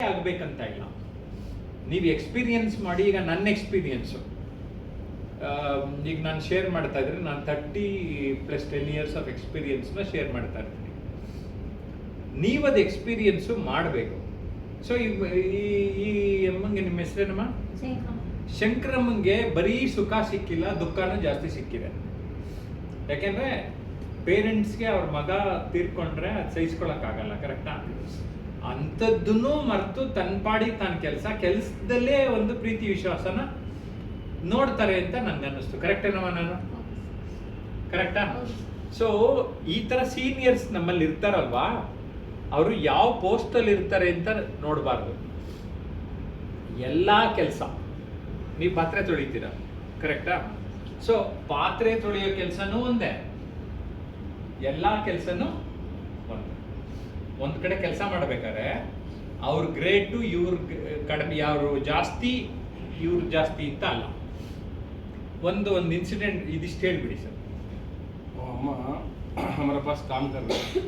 ಆಗಬೇಕಂತ ಇಲ್ಲ. ನೀವು ಎಕ್ಸ್ಪೀರಿಯನ್ಸ್ ಮಾಡಿ. ಈಗ ನನ್ನ ಎಕ್ಸ್ಪೀರಿಯನ್ಸು ಈಗ ನಾನು ಶೇರ್ ಮಾಡ್ತಾ ಇದ್ರೆ ನಾನು 30+10 years ಆಫ್ ಎಕ್ಸ್ಪೀರಿಯನ್ಸ್ನ ಶೇರ್ ಮಾಡ್ತಾ ಇರ್ತೀನಿ. ನೀವದು ಎಕ್ಸ್ಪೀರಿಯನ್ಸು ಮಾಡಬೇಕು. ಸೊ ಈ ಅಮ್ಮಂಗೆ ನಿಮ್ಮ ಹೆಸರೇನಮ್ಮ? ಶಂಕರಮ್ಮಂಗೆ ಬರೀ ಸುಖ ಸಿಕ್ಕಿಲ್ಲ, ದುಃಖನೂ ಜಾಸ್ತಿ ಸಿಕ್ಕಿದೆ. ಯಾಕೆಂದ್ರೆ ಪೇರೆಂಟ್ಸ್ಗೆ ಅವ್ರ ಮಗ ತೀರ್ಕೊಂಡ್ರೆ ಅದು ಸಹಿಸ್ಕೊಳಕ್ಕಾಗಲ್ಲ, ಕರೆಕ್ಟಾ? ಅಂಥದ್ದನ್ನು ಮರೆತು ತನ್ನ ಪಾಡಿಗೆ ತಾನು ಕೆಲಸದಲ್ಲೇ ಒಂದು ಪ್ರೀತಿ ವಿಶ್ವಾಸನ ನೋಡ್ತಾರೆ ಅಂತ ನನ್ಗನ್ನಿಸ್ತು. ಕರೆಕ್ಟೇನಮ್ಮ? ನಾನು ಕರೆಕ್ಟಾ? ಸೊ ಈ ತರ ಸೀನಿಯರ್ಸ್ ನಮ್ಮಲ್ಲಿ ಇರ್ತಾರಲ್ವಾ, ಅವರು ಯಾವ ಪೋಸ್ಟಲ್ಲಿ ಇರ್ತಾರೆ ಅಂತ ನೋಡಬಾರ್ದು. ಎಲ್ಲ ಕೆಲಸ, ನೀವು ಪಾತ್ರೆ ತೊಳಿತೀರ, ಕರೆಕ್ಟಾ? ಸೊ ಪಾತ್ರೆ ತೊಳೆಯೋ ಕೆಲಸನೂ ಒಂದೇ, ಎಲ್ಲ ಕೆಲಸನೂ ಒಂದ್ ಕಡೆ ಕೆಲಸ ಮಾಡ್ಬೇಕಾದ್ರೆ ಅವ್ರ ಗ್ರೇಟು ಇವ್ರ ಕಡಿಮೆ, ಯಾರು ಜಾಸ್ತಿ ಇವ್ರು ಜಾಸ್ತಿ ಅಂತ ಅಲ್ಲ. ಒಂದು ಇನ್ಸಿಡೆಂಟ್ ಇದಿಷ್ಟು ಹೇಳ್ಬಿಡಿ ಸರ್. अम्मा हमारे पास काम कर रहे हैं